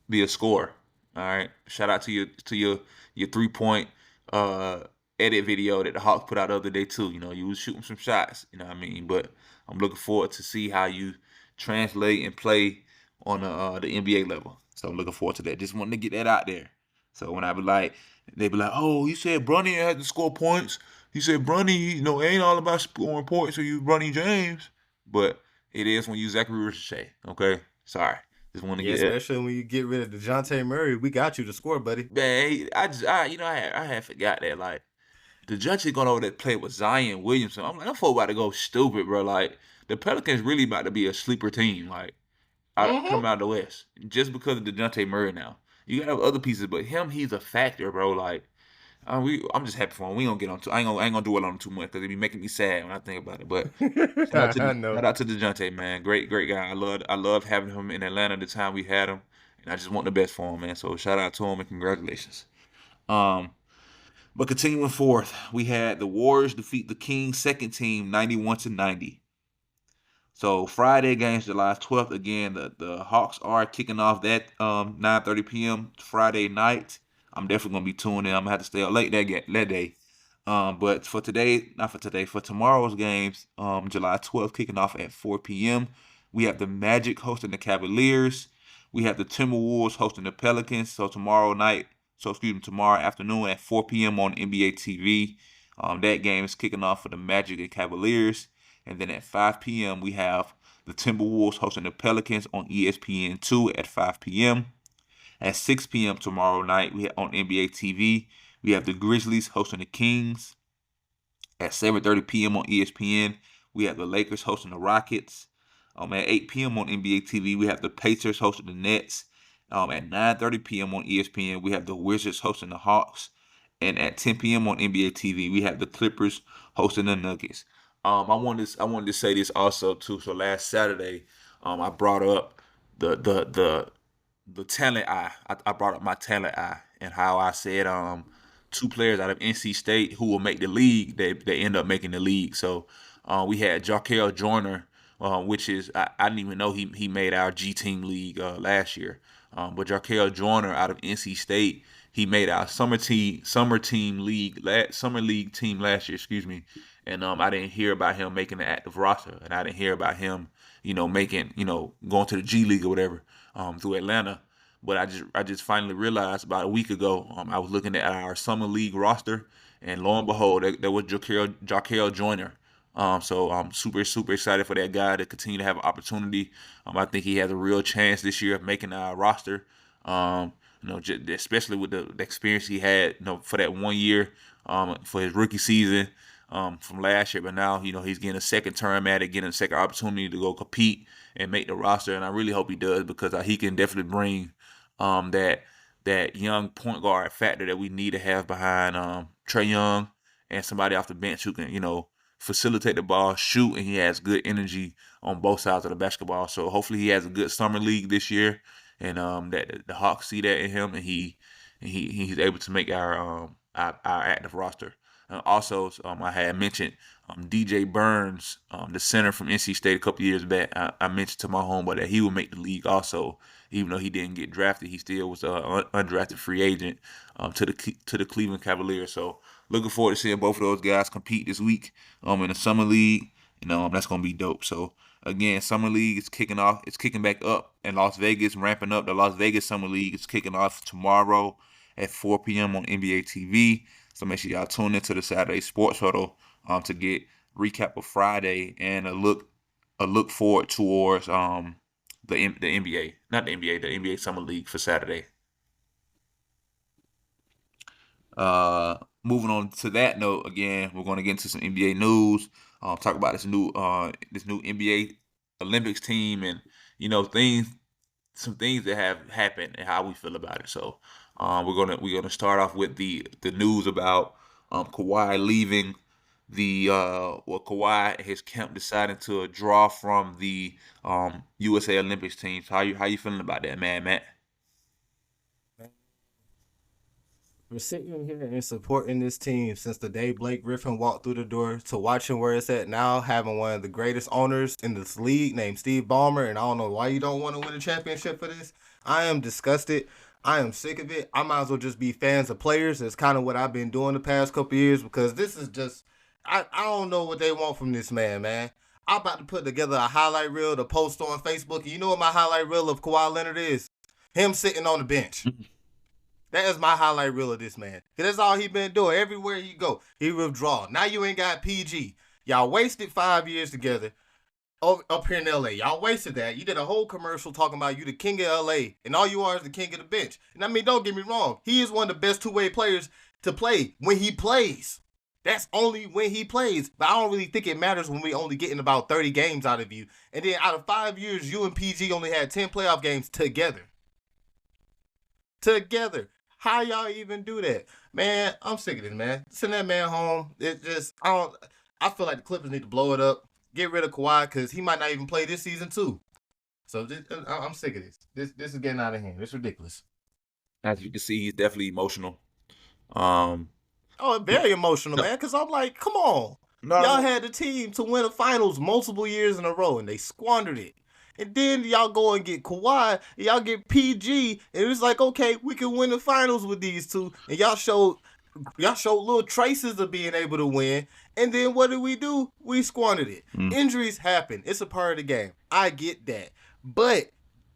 be a scorer. All right. Shout out to your 3 point uh edit video that the Hawks put out the other day too. You was shooting some shots. You know what I mean? But I'm looking forward to see how you translate and play on the NBA level. So I'm looking forward to that. Just wanting to get that out there. So when they be like, oh, you said Bronny had to score points. You said Bronny, ain't all about scoring points. So you Bronny James, but it is when you Zachary Ricochet. Okay, sorry. Just want to
Yeah,
get that.
especially when you get rid of DeJounte Murray. We got you to score, buddy.
Man, I had forgot that. Like, the Judge going over there to play with Zion Williamson. I'm like, that folk about to go stupid, bro. Like, the Pelicans really about to be a sleeper team. Like,
Mm-hmm.
coming out of the West, just because of DeJounte Murray now. You gotta have other pieces, but he's a factor, bro. Like, I'm just happy for him. We gonna get on. I ain't gonna dwell on him too much because it be making me sad when I think about it. But
I know.
shout out to DeJounte, man. Great guy. I love having him in Atlanta the time we had him, and I just want the best for him, man. So shout out to him and congratulations. Um, but continuing forth, we had the Warriors defeat the Kings second team 91-90. So Friday games, July 12th. Again, the Hawks are kicking off that 9:30 p.m. Friday night. I'm definitely gonna be tuned in. I'm gonna have to stay up late that day. But for today, not for today, for tomorrow's games, July 12th, kicking off at 4 p.m. We have the Magic hosting the Cavaliers. We have the Timberwolves hosting the Pelicans. Tomorrow afternoon at 4 p.m. on NBA TV. That game is kicking off for the Magic and Cavaliers. And then at 5 p.m., we have the Timberwolves hosting the Pelicans on ESPN2 at 5 p.m. At 6 p.m. tomorrow night, we have on NBA TV, we have the Grizzlies hosting the Kings. At 7:30 p.m. on ESPN, we have the Lakers hosting the Rockets. At 8 p.m. on NBA TV, we have the Pacers hosting the Nets. At 9:30 p.m. on ESPN, we have the Wizards hosting the Hawks. And at 10 p.m. on NBA TV, we have the Clippers hosting the Nuggets. I wanted to say this also too. So last Saturday, I brought up the talent eye. I brought up my talent eye and how I said two players out of NC State who will make the league. They end up making the league. So we had Jarkel Joyner, which is I didn't even know he made our G Team league last year. But Jarkel Joyner out of NC State, he made our summer league team last year. Excuse me. And I didn't hear about him making the active roster, and I didn't hear about him, making, going to the G League or whatever, through Atlanta. But I just finally realized about a week ago, I was looking at our summer league roster, and lo and behold, there was Jarkel Joyner. So I'm super super excited for that guy to continue to have an opportunity. I think he has a real chance this year of making our roster. Um, especially with the experience he had, for that 1 year, for his rookie season, from last year. But now, he's getting a second term at it, getting a second opportunity to go compete and make the roster. And I really hope he does, because he can definitely bring that young point guard factor that we need to have behind Trey Young, and somebody off the bench who can, facilitate the ball, shoot, and he has good energy on both sides of the basketball. So hopefully he has a good summer league this year, and that the Hawks see that in him, and he's able to make our active roster. Also, I had mentioned DJ Burns, the center from NC State a couple years back. I mentioned to my homeboy that he would make the league also, even though he didn't get drafted. He still was an undrafted free agent to the Cleveland Cavaliers. So looking forward to seeing both of those guys compete this week in the summer league. That's gonna be dope. So again, summer league is kicking off. It's kicking back up in Las Vegas, ramping up. The Las Vegas summer league is kicking off tomorrow at 4 p.m. on NBA TV. So make sure y'all tune into the Saturday Sports Huddle to get recap of Friday and a look forward towards the NBA, not the NBA, the NBA Summer League for Saturday. Moving on to that note, again, we're going to get into some NBA news. Talk about this new NBA Olympics team, and some things that have happened and how we feel about it. So, we're gonna start off with the news about Kawhi leaving Kawhi and his camp deciding to draw from the USA Olympics team. So how you feeling about that, man, Matt?
We're sitting here and supporting this team since the day Blake Griffin walked through the door to watching where it's at now, having one of the greatest owners in this league named Steve Ballmer. And I don't know why you don't want to win a championship for this. I am disgusted. I am sick of it. I might as well just be fans of players. It's kind of what I've been doing the past couple years, because this is just, I don't know what they want from this man, man. I'm about to put together a highlight reel to post on Facebook. You know what my highlight reel of Kawhi Leonard is? Him sitting on the bench. That is my highlight reel of this man. Cause that's all he been doing. Everywhere you go, he withdraw. Now you ain't got PG. Y'all wasted 5 years together up here in LA. Y'all wasted that. You did a whole commercial talking about you the king of LA, and all you are is the king of the bench. And I mean, don't get me wrong. He is one of the best two-way players to play when he plays. That's only when he plays. But I don't really think it matters when we only getting about 30 games out of you. And then out of 5 years, you and PG only had 10 playoff games together. Together. How y'all even do that? Man, I'm sick of this, man. Send that man home. It just I feel like the Clippers need to blow it up. Get rid of Kawhi, because he might not even play this season too. So I'm sick of this. This is getting out of hand. It's ridiculous.
As you can see, he's definitely emotional. Um,
Oh, very emotional,
no,
man. Because I'm like, come on. Y'all
no,
had the team to win the finals multiple years in a row, and they squandered it. And then y'all go and get Kawhi, and y'all get PG, and it's like, okay, we can win the finals with these two. And y'all showed little traces of being able to win. And then what did we do? We squandered it.
mm,
Injuries happen. It's a part of the game. I get that. But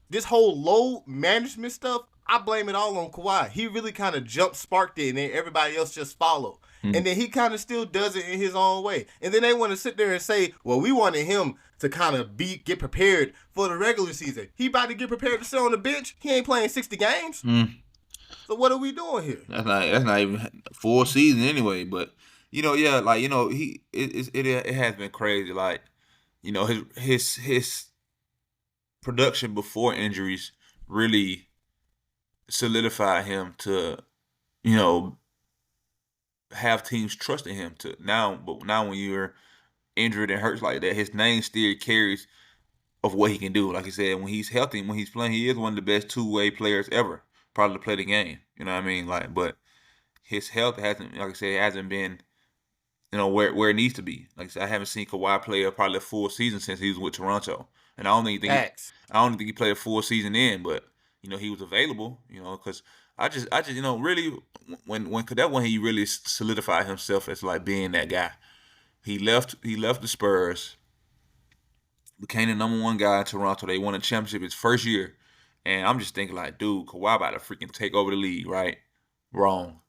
this whole load management stuff, I blame it all on Kawhi. He really kind of jump sparked it, and then everybody else just followed.
mm,
And then he kind of still does it in his own way. And then they want to sit there and say, well, we wanted him to kind of get prepared for the regular season. He about to get prepared to sit on the bench. He ain't playing 60 games.
mm.
So what are we doing here?
That's not even full season anyway. But yeah, like it has been crazy. Like his production before injuries really solidified him to you know have teams trusting him to now. But now when you're injured and hurts like that, his name still carries of what he can do. Like I said, when he's healthy, when he's playing, he is one of the best two-way players ever, probably to play the game. You know what I mean? Like, but his health hasn't, like I said, hasn't been, where it needs to be. Like I said, I haven't seen Kawhi play probably a full season since he was with Toronto, and
Facts.
I don't think he played a full season in, but he was available. Because I just, really when that when he really solidified himself as like being that guy. He left the Spurs, became the number one guy in Toronto. They won a championship his first year. And I'm just thinking like, dude, Kawhi about to freaking take over the league, right? Wrong,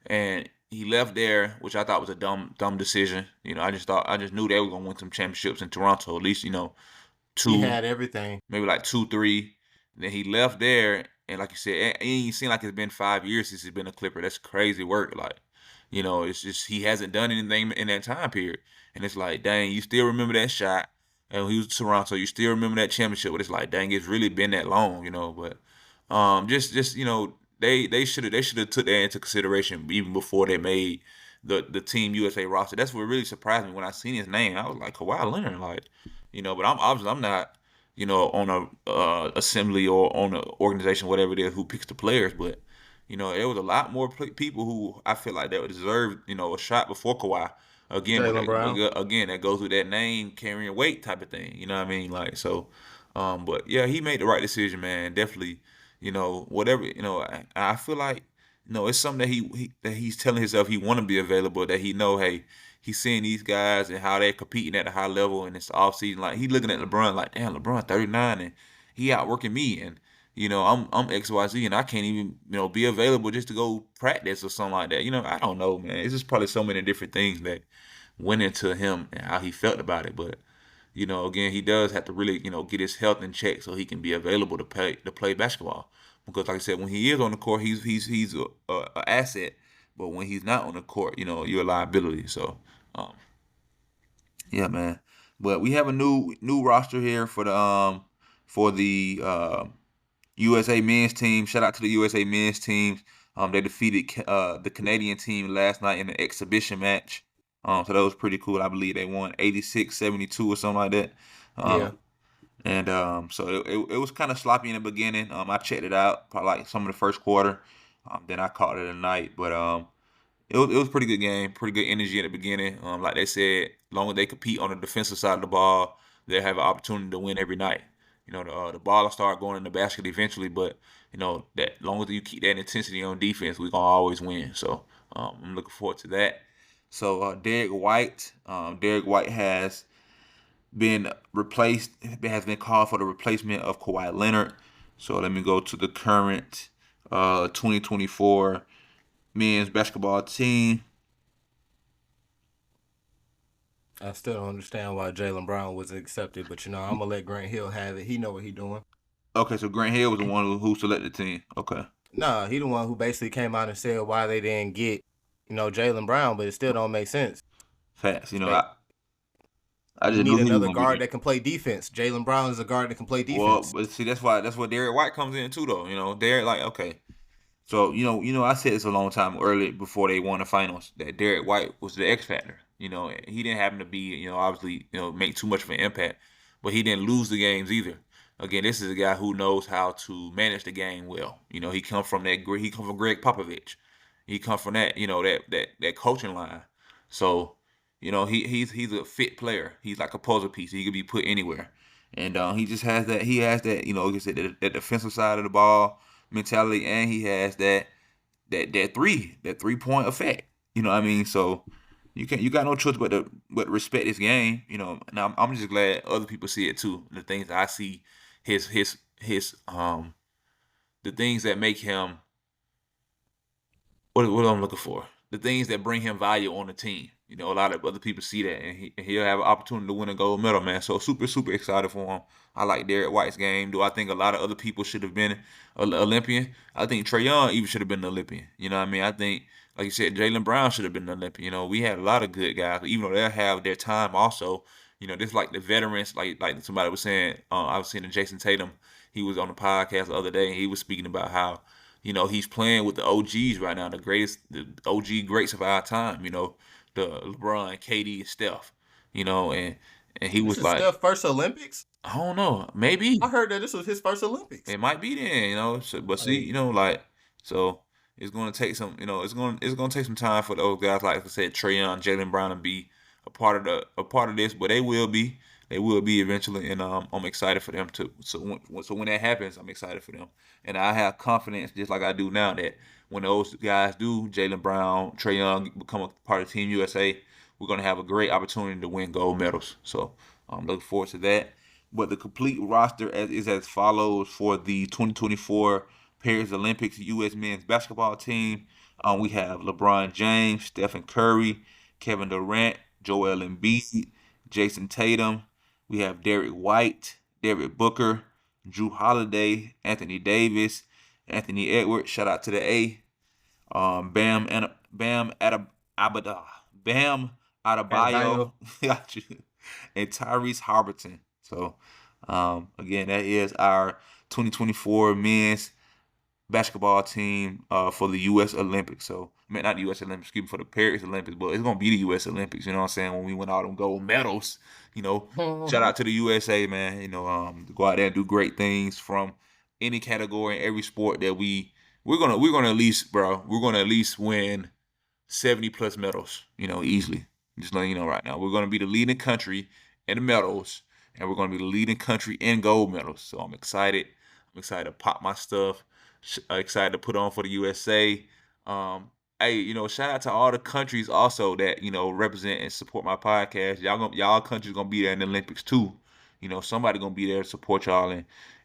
And he left there, which I thought was a dumb decision. I just knew they were gonna win some championships in Toronto, at least,
He
two,
had everything.
maybe like 2, 3. And then he left there, and like you said, it ain't seem like it's been 5 years since he's been a Clipper. That's crazy work. Like, it's just he hasn't done anything in that time period. And it's like, dang, you still remember that shot. And he was Toronto, you still remember that championship. But it's like, dang, it's really been that long. But just they should have took that into consideration even before they made the Team USA roster. That's what really surprised me when I seen his name. I was like, Kawhi Leonard, like, but I'm obviously I'm not on a assembly or on an organization, whatever it is, who picks the players. But there was a lot more people who I feel like that deserved a shot before Kawhi. Again,
Jalen Brown.
again, that goes with that name carrying weight type of thing. You know what I mean? Like so, but yeah, he made the right decision, man. Definitely, whatever. I feel like it's something that that he's telling himself he want to be available. That he know, hey, he's seeing these guys and how they're competing at a high level, and it's off season. Like he looking at LeBron, like, damn, LeBron 39 and he outworking me, and I'm XYZ, and I can't even be available just to go practice or something like that. I don't know, man. It's just probably so many different things that went into him and how he felt about it. But again, he does have to really get his health in check so he can be available to play basketball. Because like I said, when he is on the court, he's a asset. But when he's not on the court, you're a liability. So, um, yeah, man. But we have a new roster here for the USA men's team. Shout out to the USA men's team. They defeated the Canadian team last night in an exhibition match. So that was pretty cool. I believe they won 86-72 or something like that.
Yeah.
And so it was kind of sloppy in the beginning. I checked it out, probably like some of the first quarter. Then I caught it at night. But it was a pretty good game, pretty good energy at the beginning. Like they said, as long as they compete on the defensive side of the ball, they have an opportunity to win every night. The ball will start going in the basket eventually, but that as long as you keep that intensity on defense, we're gonna always win. So I'm looking forward to that. So Derek White has been replaced, has been called for the replacement of Kawhi Leonard. So let me go to the current 2024 men's basketball team.
I still don't understand why Jalen Brown was accepted, but I'm gonna let Grant Hill have it. He know what he doing.
Okay, so Grant Hill was the one who selected the team. Okay,
Nah, he the one who basically came out and said why they didn't get, Jalen Brown, but it still don't make sense.
facts.
They
I
You
just
need
knew he was
another
gonna be
guard
there.
that can play defense. Jalen Brown is a guard that can play
Well,
defense.
but see, that's where Derek White comes in too, though. Derek, like, okay, so I said this a long time early before they won the finals that Derek White was the X factor. He didn't happen to be obviously make too much of an impact, but he didn't lose the games either. Again, this is a guy who knows how to manage the game well. He come from Greg Popovich. He come from that that coaching line. So he's a fit player. He's like a puzzle piece. He could be put anywhere, and he just has that. He has that like I said, that defensive side of the ball mentality, and he has that 3 point effect. You know what I mean? So you got no choice but respect his game. Now I'm just glad other people see it too. The things that I see, his the things that make him what I'm looking for. The things that bring him value on the team. A lot of other people see that, and he'll have an opportunity to win a gold medal, man. So super excited for him. I like Derek White's game. Do I think a lot of other people should have been an Olympian? I think Trae Young even should have been an Olympian. You know what I mean? I think, like you said, Jalen Brown should have been an Olympian. We had a lot of good guys, even though they'll have their time also. This like the veterans, like somebody was saying. I was seeing Jason Tatum. He was on the podcast the other day, and he was speaking about how he's playing with the OGs right now, the OG greats of our time. The LeBron, KD, and Steph. and he
This
was
is
like,
Steph's first Olympics.
I don't know,
I
maybe.
heard that this was his first Olympics.
It might be then, So, but see,
Like,
like, so it's going to take some, it's going to take some time for those guys, like I said, Trae Young, Jalen Brown, to be a part of this. But they will be eventually, and I'm excited for them to. So when that happens, I'm excited for them, and I have confidence, just like I do now, that when those guys do, Jalen Brown, Trae Young, become a part of Team USA, we're going to have a great opportunity to win gold medals. So I'm looking forward to that. But the complete roster is as follows for the 2024 Paris Olympics U.S. men's basketball team. We have LeBron James, Stephen Curry, Kevin Durant, Joel Embiid, Jason Tatum. We have Derek White, Derek Booker, Drew Holiday, Anthony Davis, Anthony Edwards. Shout out to the A. Bam Abada, Bam
Adebayo.
Adebayo, got you, and Tyrese Haliburton. So, again, that is our 2024 men's basketball team for the U.S. Olympics. So, I mean, not the U.S. Olympics, excuse me, for the Paris Olympics, but it's gonna be the U.S. Olympics. You know what I'm saying? When we win all them gold medals, you know, shout out to the USA, man. To go out there and do great things from any category, every sport that we're gonna at least, bro. We're gonna at least win 70 plus medals, easily. Just letting you know right now. We're going to be the leading country in the medals, and we're going to be the leading country in gold medals. So I'm excited. I'm excited to pop my stuff. Excited to put on for the USA. Hey, shout out to all the countries also that represent and support my podcast. Y'all countries gonna be there in the Olympics too. Somebody gonna be there to support y'all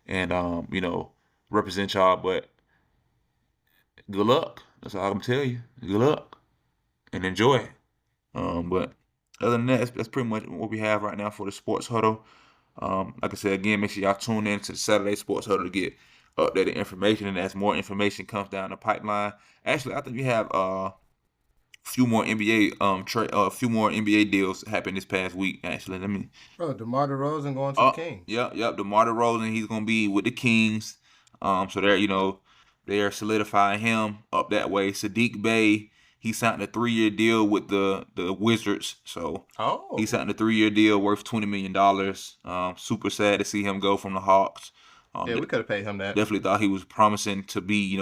and represent y'all. But good luck. That's all I'm gonna tell you. Good luck and enjoy. But other than that, that's pretty much what we have right now for the Sports Huddle. Like I said again, make sure y'all tune in to the Saturday Sports Huddle to get updated information. And as more information comes down the pipeline, actually, I think we have few more NBA a few more NBA deals happened this past week. Actually, let me.
Bro, DeMar DeRozan going to the Kings.
Yep. DeMar DeRozan, he's gonna be with the Kings. So they're solidifying him up that way. Sadiq Bey, he signed a 3-year deal with the Wizards. So he
Oh.
signed a 3-year deal worth $20 million. Super sad to see him go from the Hawks.
Yeah, we could have paid him that.
Definitely thought he was promising to be,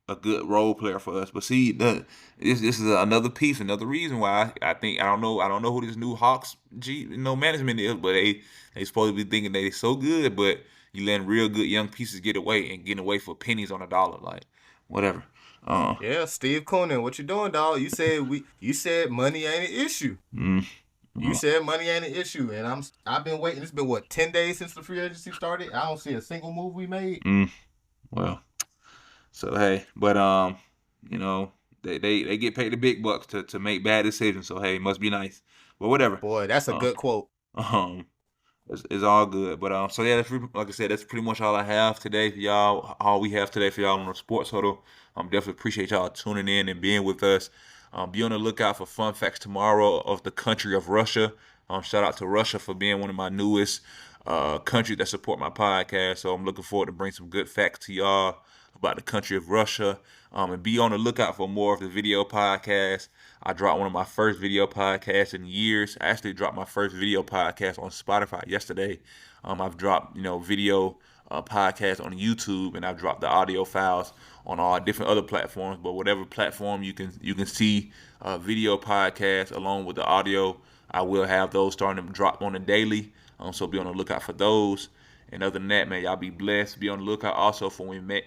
a good role player for us. But see, this is another piece, another reason why I think I don't know who this new Hawks management is, but they supposed to be thinking they so good, but you letting real good young pieces get away and getting away for pennies on a dollar, like whatever. Uh,
Yeah, Steve Coonan, what you doing, dog? You said money ain't an issue.
mm,
You
uh,
said money ain't an issue, and I've been waiting. It's been what 10 days since the free agency started. I don't see a single move we made.
mm, well, so hey, but you know, they get paid the big bucks to make bad decisions. So hey, it must be nice. But whatever.
Boy, that's a
Uh,
good quote.
um, it's all good. But so yeah, like I said, that's pretty much all I have today for y'all. All we have today for y'all on the Sports Huddle. Definitely appreciate y'all tuning in and being with us. Be on the lookout for fun facts tomorrow of the country of Russia. Shout out to Russia for being one of my newest countries that support my podcast. So I'm looking forward to bring some good facts to y'all about the country of Russia. And be on the lookout for more of the video podcasts. I dropped one of my first video podcasts in years. I actually dropped my first video podcast on Spotify yesterday. I've dropped, video podcasts on YouTube, and I've dropped the audio files on all different other platforms. But whatever platform you can see video podcasts along with the audio, I will have those starting to drop on a daily. So be on the lookout for those. And other than that, man, y'all be blessed. Be on the lookout also for when Matt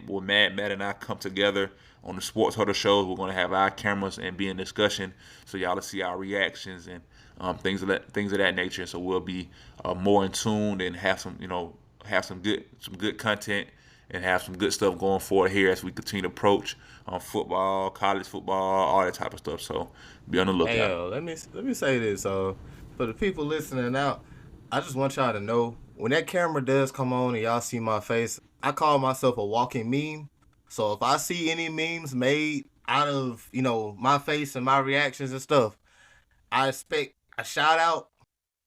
and I come together on the Sports Huddle shows. We're gonna have our cameras and be in discussion, so y'all to see our reactions and things of that nature. So we'll be more in tune and have some good content and have some good stuff going forward here as we continue to approach football, college football, all that type of stuff. So be on the
Hey,
lookout.
yo, let me say this. For the people listening out, I just want y'all to know when that camera does come on and y'all see my face, I call myself a walking meme. So if I see any memes made out of my face and my reactions and stuff, I expect a shout out,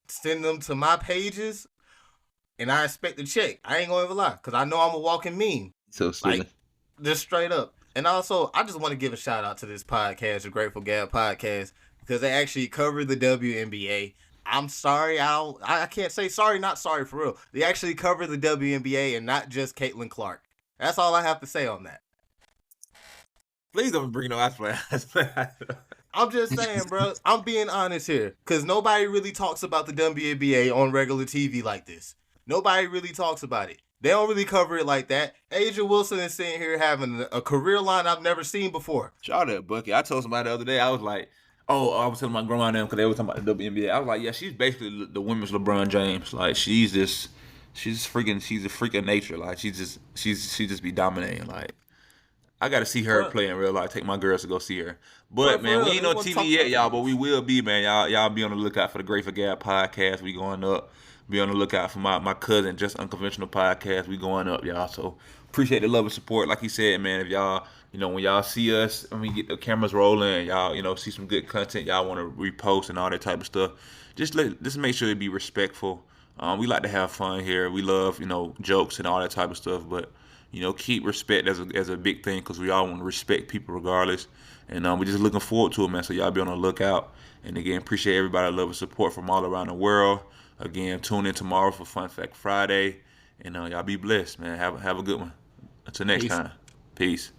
send them to my pages, and I expect a check. I ain't gonna ever lie, cause I know I'm a walking meme,
So silly.
like just straight up. And also, I just want to give a shout out to this podcast, the Grateful Gab podcast, because they actually cover the WNBA. I'm sorry. I can't say sorry, not sorry for real. They actually cover the WNBA and not just Caitlin Clark. That's all I have to say on that.
Please don't bring no ice play.
I'm just saying, bro. I'm being honest here, because nobody really talks about the WNBA on regular TV like this. Nobody really talks about it. They don't really cover it like that. Asia Wilson is sitting here having a career line I've never seen before.
Shout out Bucky. I told somebody the other day, I was like, oh, I was telling my grandma and them because they were talking about the WNBA. I was like, yeah, she's basically the women's LeBron James. Like she's a freak of nature. Like she just be dominating. Like I got to see her
But
play in real life. Take my girls to go see her. But
but for
man, we
real,
ain't
they
on
want to
TV
talk
yet,
about the
y'all. But we
women's.
will be, man. Y'all be on the lookout for the Grateful Gab podcast. We going up. Be on the lookout for my cousin, Just Unconventional podcast. We going up, y'all. So appreciate the love and support. Like he said, man. If y'all, when y'all see us, when we get the cameras rolling, y'all, see some good content. Y'all want to repost and all that type of stuff. Just make sure it be respectful. We like to have fun here. We love, jokes and all that type of stuff. But keep respect as a big thing because we all want to respect people regardless. And we're just looking forward to it, man. So y'all be on the lookout. And again, appreciate everybody love and support from all around the world. Again, tune in tomorrow for Fun Fact Friday. And y'all be blessed, man. Have a good one. Until next
Peace.
time. Peace.